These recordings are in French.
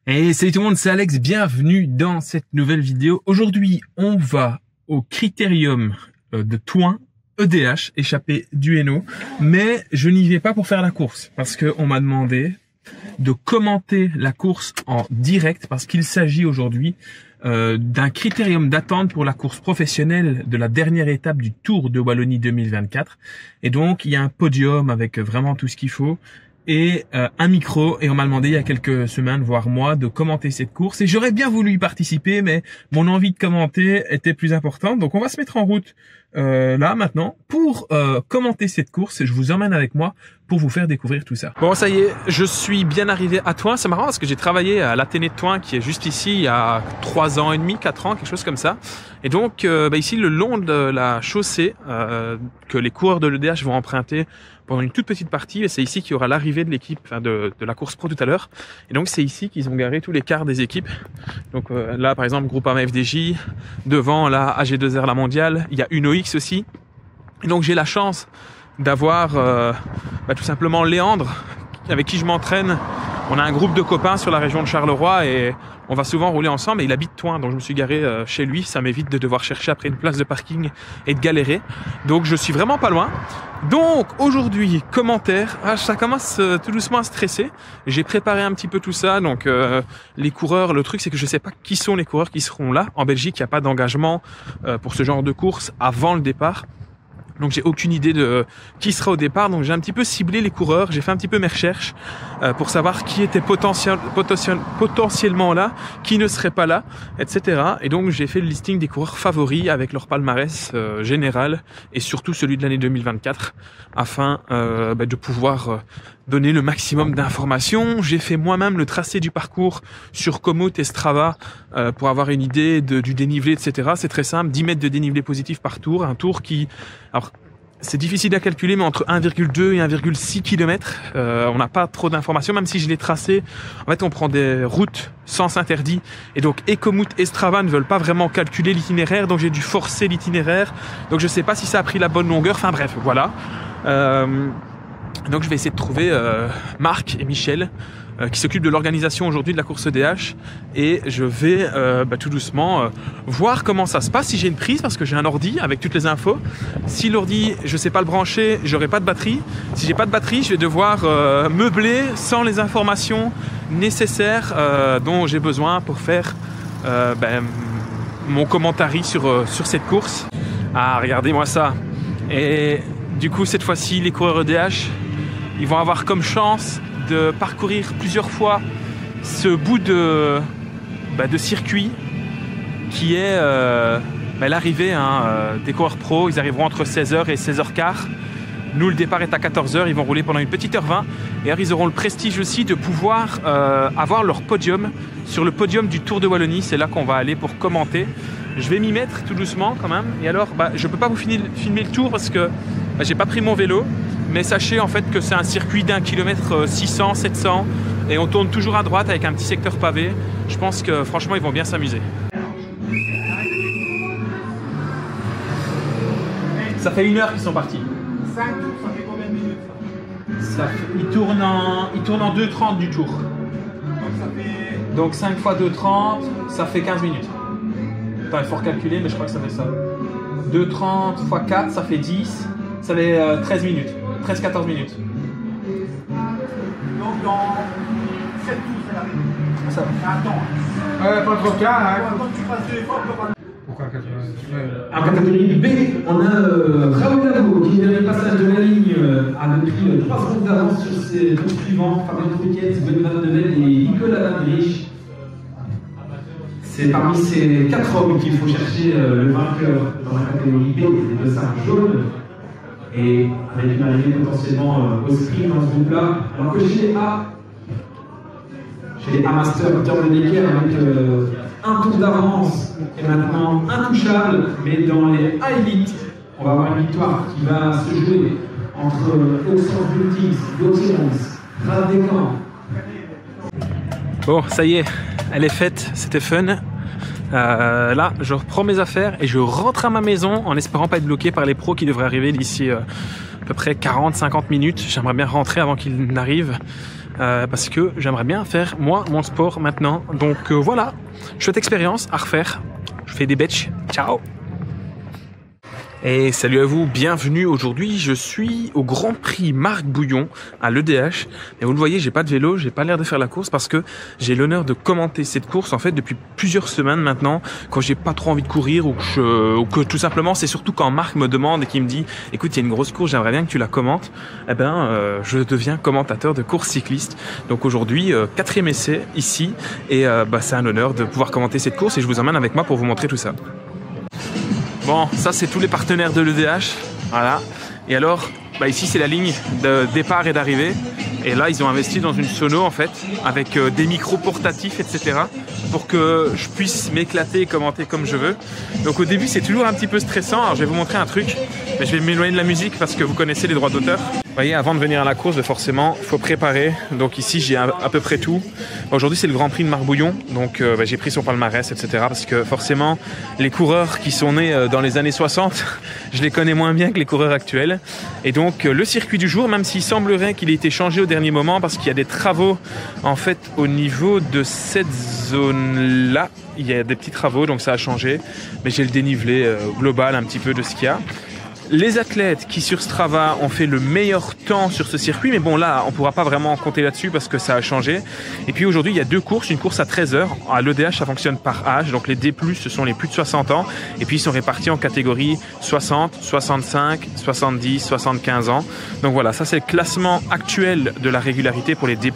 Hey, salut tout le monde, c'est Alex, bienvenue dans cette nouvelle vidéo. Aujourd'hui, on va au Critérium de Thoin, EDH, échappée du Hainaut, mais je n'y vais pas pour faire la course, parce qu'on m'a demandé de commenter la course en direct, parce qu'il s'agit aujourd'hui d'un critérium d'attente pour la course professionnelle de la dernière étape du Tour de Wallonie 2024. Et donc, il y a un podium avec vraiment tout ce qu'il faut. Et un micro, et on m'a demandé il y a quelques semaines, voire mois, de commenter cette course, et j'aurais bien voulu y participer, mais mon envie de commenter était plus importante, donc on va se mettre en route là maintenant pour commenter cette course, et je vous emmène avec moi pour vous faire découvrir tout ça. Bon, ça y est, je suis bien arrivé à Thoin. C'est marrant parce que j'ai travaillé à l'Athénée de Thoin qui est juste ici il y a 3 ans et demi, 4 ans, quelque chose comme ça. Et donc ici, le long de la chaussée que les coureurs de l'EDH vont emprunter pendant une toute petite partie, et c'est ici qu'il y aura l'arrivée de l'équipe, enfin de la course pro tout à l'heure. Et donc c'est ici qu'ils ont garé tous les cars des équipes. Donc là par exemple Groupama FDJ, devant là AG2R la mondiale, il y a Uno X aussi. Et donc j'ai la chance d'avoir tout simplement Léandre avec qui je m'entraîne. On a un groupe de copains sur la région de Charleroi et on va souvent rouler ensemble, et il habite Thoin, donc je me suis garé chez lui. Ça m'évite de devoir chercher après une place de parking et de galérer. Donc je suis vraiment pas loin. Donc aujourd'hui, commentaire, ça commence tout doucement à stresser. J'ai préparé un petit peu tout ça, donc les coureurs, le truc c'est que je sais pas qui sont les coureurs qui seront là. En Belgique, il n'y a pas d'engagement pour ce genre de course avant le départ. Donc j'ai aucune idée de qui sera au départ, donc j'ai un petit peu ciblé les coureurs, j'ai fait un petit peu mes recherches pour savoir qui était potentiellement là, qui ne serait pas là, etc. Et donc j'ai fait le listing des coureurs favoris avec leur palmarès général et surtout celui de l'année 2024 afin de pouvoir donner le maximum d'informations. J'ai fait moi-même le tracé du parcours sur Komoot et Strava pour avoir une idée du dénivelé, etc. C'est très simple, 10 mètres de dénivelé positif par tour, un tour qui... Alors, c'est difficile à calculer, mais entre 1,2 et 1,6 km, on n'a pas trop d'informations, même si je l'ai tracé. En fait, on prend des routes sens interdit, et donc Komoot et Strava ne veulent pas vraiment calculer l'itinéraire, donc j'ai dû forcer l'itinéraire. Donc je sais pas si ça a pris la bonne longueur, enfin bref, voilà. Donc je vais essayer de trouver Marc et Michel qui s'occupent de l'organisation aujourd'hui de la course EDH, et je vais tout doucement voir comment ça se passe, si j'ai une prise, parce que j'ai un ordi avec toutes les infos. Si l'ordi, je sais pas le brancher, j'aurai pas de batterie. Si j'ai pas de batterie, je vais devoir meubler sans les informations nécessaires dont j'ai besoin pour faire mon commentary sur cette course. Ah, regardez-moi ça. Et du coup, cette fois-ci, les coureurs EDH, ils vont avoir comme chance de parcourir plusieurs fois ce bout de circuit qui est l'arrivée des coureurs pro. Ils arriveront entre 16h et 16h15. Nous, le départ est à 14h. Ils vont rouler pendant une petite heure 20. Et alors, ils auront le prestige aussi de pouvoir avoir leur podium sur le podium du Tour de Wallonie. C'est là qu'on va aller pour commenter. Je vais m'y mettre tout doucement quand même. Et alors, je ne peux pas vous filmer le tour parce que j'ai pas pris mon vélo. Mais sachez en fait que c'est un circuit d'1 km 600, 700. Et on tourne toujours à droite avec un petit secteur pavé. Je pense que franchement, ils vont bien s'amuser. Ça fait 1 heure qu'ils sont partis. 5 tours, ça fait combien de minutes ça? Ils tournent en 2,30 du tour. Donc 5 fois 2,30, ça fait 15 minutes. Attends, il faut recalculer, mais je crois que ça fait ça. 2,30 fois 4, ça fait 10. Ça fait 13 minutes. 13-14 minutes. Donc dans 7 tours, c'est l'arrivée. Ça va. Attends. Pas trop calme, hein. Quand tu fasses 2 efforts, tu vas pas... Pourquoi 80? En catégorie B, on a Raoul Lavo qui vient le passage de la ligne avec 3 secondes d'avance sur ses deux suivants, Fabien Fouquet, Sven Van de Ven et Nicolas Landrich. C'est parmi ces 4 hommes qu'il faut chercher le vainqueur dans la catégorie B, les deux sacs jaunes. Et avec une arrivée potentiellement au sprint dans ce groupe-là. Alors que chez les A-Master, Peter Ledecker avec un tour d'avance et maintenant intouchable, mais dans les A-Elite, on va avoir une victoire qui va se jouer entre Oxford Beauties, Doxons, Radécan. Bon, ça y est, elle est faite, c'était fun. Là, je reprends mes affaires et je rentre à ma maison en espérant pas être bloqué par les pros qui devraient arriver d'ici à peu près 40-50 minutes. J'aimerais bien rentrer avant qu'ils n'arrivent. parce que j'aimerais bien faire moi mon sport maintenant. Donc voilà, chouette expérience à refaire. Je fais des bêches. Ciao. Et salut à vous, bienvenue. Aujourd'hui je suis au Grand Prix Marc Bouillon à l'EDH. Et vous le voyez, j'ai pas de vélo, j'ai pas l'air de faire la course parce que j'ai l'honneur de commenter cette course en fait depuis plusieurs semaines maintenant, quand j'ai pas trop envie de courir ou que tout simplement c'est surtout quand Marc me demande et qu'il me dit écoute, il y a une grosse course, j'aimerais bien que tu la commentes. Eh ben je deviens commentateur de course cycliste. Donc aujourd'hui 4e essai ici et c'est un honneur de pouvoir commenter cette course et je vous emmène avec moi pour vous montrer tout ça. Bon, ça c'est tous les partenaires de l'EDH, voilà. Et alors, ici c'est la ligne de départ et d'arrivée. Et là, ils ont investi dans une sono en fait, avec des micros portatifs, etc. pour que je puisse m'éclater et commenter comme je veux. Donc au début, c'est toujours un petit peu stressant. Alors je vais vous montrer un truc, mais je vais m'éloigner de la musique parce que vous connaissez les droits d'auteur. Vous voyez, avant de venir à la course, forcément, il faut préparer. Donc ici, j'ai à peu près tout. Aujourd'hui, c'est le Grand Prix de Marc Bouillon. Donc j'ai pris son palmarès, etc. Parce que forcément, les coureurs qui sont nés dans les années 60, je les connais moins bien que les coureurs actuels. Et donc le circuit du jour, même s'il semblerait qu'il ait été changé au dernier moment, parce qu'il y a des travaux en fait au niveau de cette zone-là. Il y a des petits travaux, donc ça a changé. Mais j'ai le dénivelé global un petit peu de ce qu'il y a. Les athlètes qui sur Strava ont fait le meilleur temps sur ce circuit, mais bon là on ne pourra pas vraiment compter là-dessus parce que ça a changé. Et puis aujourd'hui il y a deux courses, une course à 13h, à l'EDH ça fonctionne par âge, donc les D+, ce sont les plus de 60 ans, et puis ils sont répartis en catégories 60, 65, 70, 75 ans. Donc voilà, ça c'est le classement actuel de la régularité pour les D+,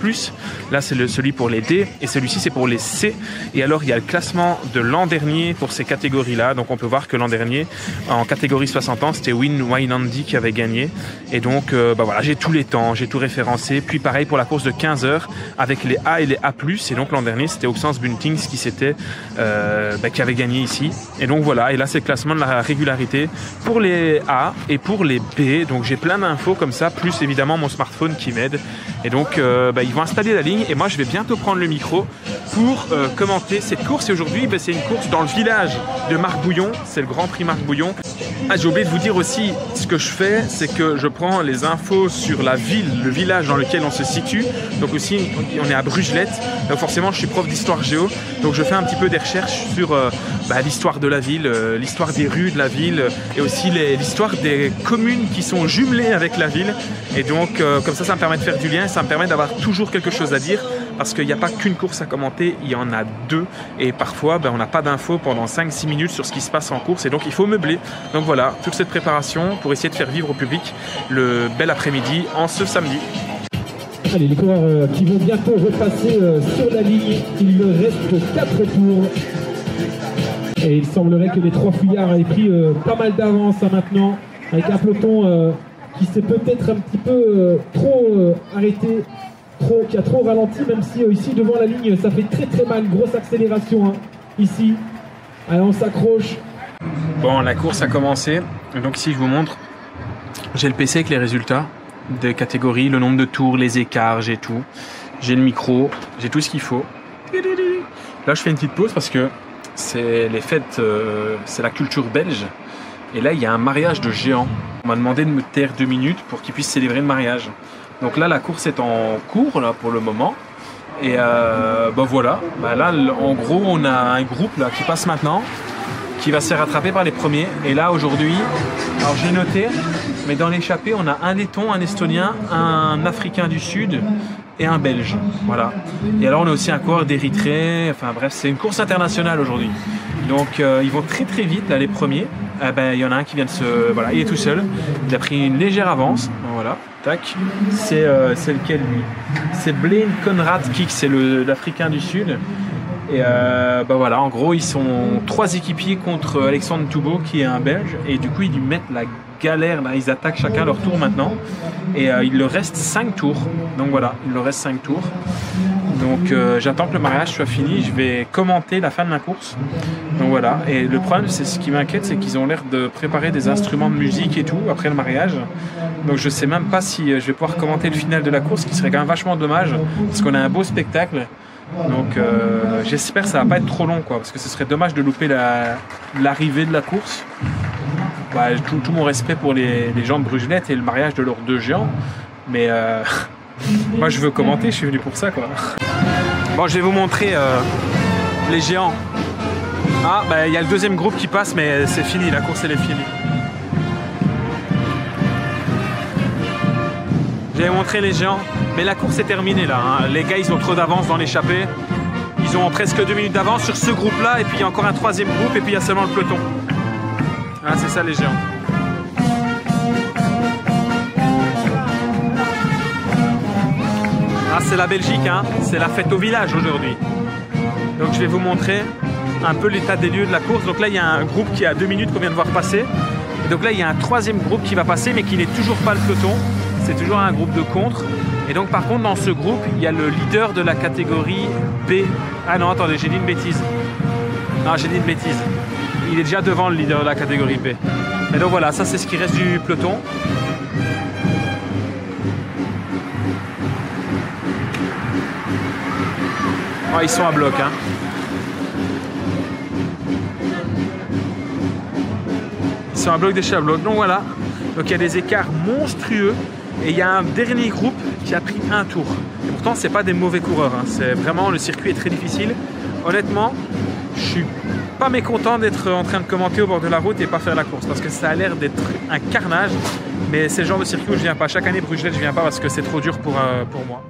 là c'est celui pour les D, et celui-ci c'est pour les C. Et alors il y a le classement de l'an dernier pour ces catégories-là, donc on peut voir que l'an dernier, en catégorie 60 ans, c'était Wynandi qui avait gagné. Et donc voilà, j'ai tous les temps, j'ai tout référencé. Puis pareil pour la course de 15h avec les A et les A+. Et donc l'an dernier c'était Oxens Buntings qui avait gagné ici. Et donc voilà, et là c'est le classement de la régularité pour les A et pour les B. Donc j'ai plein d'infos comme ça, plus évidemment mon smartphone qui m'aide. Et donc ils vont installer la ligne et moi je vais bientôt prendre le micro pour commenter cette course. Et aujourd'hui c'est une course dans le village de Marc Bouillon, c'est le Grand Prix Marc Bouillon. J'ai oublié de vous dire aussi, ce que je fais, c'est que je prends les infos sur la ville, le village dans lequel on se situe. Donc aussi, on est à Brugelette. Donc forcément, je suis prof d'histoire géo. Donc je fais un petit peu des recherches sur l'histoire de la ville, l'histoire des rues de la ville et aussi l'histoire des communes qui sont jumelées avec la ville. Et donc, comme ça me permet de faire du lien. Ça me permet d'avoir toujours quelque chose à dire parce qu'il n'y a pas qu'une course à commenter, il y en a deux. Et parfois, on n'a pas d'infos pendant 5-6 minutes sur ce qui se passe en course. Et donc, il faut meubler. Donc voilà, toute cette préparation pour essayer de faire vivre au public le bel après-midi en ce samedi. Allez, les coureurs qui vont bientôt repasser sur la ligne, il leur reste 4 tours. Et il semblerait que les 3 fuyards aient pris pas mal d'avance maintenant, avec un peloton qui s'est peut-être un petit peu trop arrêté, qui a trop ralenti, même si ici devant la ligne ça fait très mal, grosse accélération ici. Allez, on s'accroche. Bon, la course a commencé, donc ici je vous montre, j'ai le PC avec les résultats des catégories, le nombre de tours, les écarts, j'ai tout. J'ai le micro, j'ai tout ce qu'il faut. Là je fais une petite pause parce que c'est les fêtes, c'est la culture belge. Et là il y a un mariage de géants. On m'a demandé de me taire 2 minutes pour qu'ils puissent célébrer le mariage. Donc là la course est en cours là, pour le moment. Et voilà, là en gros on a un groupe là, qui passe maintenant, qui va se faire rattraper par les premiers. Et là aujourd'hui, alors j'ai noté, mais dans l'échappée on a un Letton, un Estonien, un Africain du Sud et un Belge. Voilà. Et alors on a aussi un coureur d'Érythrée. Enfin bref, c'est une course internationale aujourd'hui. Donc ils vont très vite là les premiers. Il y en a un qui vient de se... Voilà, il est tout seul. Il a pris une légère avance. Voilà. Tac. C'est lequel lui? C'est Blaine Conrad Kik, c'est l'Africain du Sud. Et voilà, en gros ils sont 3 équipiers contre Alexandre Toubeau qui est un Belge. Et du coup ils lui mettent la galère là, ils attaquent chacun leur tour maintenant. Et il leur reste 5 tours. Donc voilà, il leur reste 5 tours. Donc j'attends que le mariage soit fini, je vais commenter la fin de la course. Donc voilà, et le problème, c'est ce qui m'inquiète, c'est qu'ils ont l'air de préparer des instruments de musique et tout après le mariage. Donc je sais même pas si je vais pouvoir commenter le final de la course, ce qui serait quand même vachement dommage, parce qu'on a un beau spectacle. Donc j'espère que ça va pas être trop long, quoi, parce que ce serait dommage de louper l'arrivée de la course. Tout mon respect pour les gens de Brugelette et le mariage de leurs 2 géants, mais Moi je veux commenter, je suis venu pour ça quoi. Bon, je vais vous montrer les géants. Ah, bah il y a le deuxième groupe qui passe, mais c'est fini, la course elle est finie. J'avais montré les géants, mais la course est terminée là. Hein. Les gars, ils ont trop d'avance dans l'échappée. Ils ont presque 2 minutes d'avance sur ce groupe-là, et puis il y a encore un troisième groupe, et puis il y a seulement le peloton. Ah, c'est ça les géants. Ah, c'est la Belgique, hein. C'est la fête au village aujourd'hui. Donc je vais vous montrer un peu l'état des lieux de la course. Donc là, il y a un groupe qui est à 2 minutes qu'on vient de voir passer. Et donc là, il y a un troisième groupe qui va passer, mais qui n'est toujours pas le peloton. C'est toujours un groupe de contre. Et donc par contre, dans ce groupe, il y a le leader de la catégorie B. Ah non, attendez, j'ai dit une bêtise. Non, j'ai dit une bêtise. Il est déjà devant le leader de la catégorie B. Et donc voilà, ça c'est ce qui reste du peloton. Oh, ils sont à bloc, hein. Ils sont à bloc, déchets à bloc. Donc voilà. Donc il y a des écarts monstrueux. Et il y a un dernier groupe qui a pris un tour. Et pourtant, c'est pas des mauvais coureurs. Hein. C'est vraiment, le circuit est très difficile. Honnêtement, je suis pas mécontent d'être en train de commenter au bord de la route et pas faire la course. Parce que ça a l'air d'être un carnage. Mais c'est le genre de circuit où je viens pas. Chaque année, Bruxelles, je viens pas parce que c'est trop dur pour moi.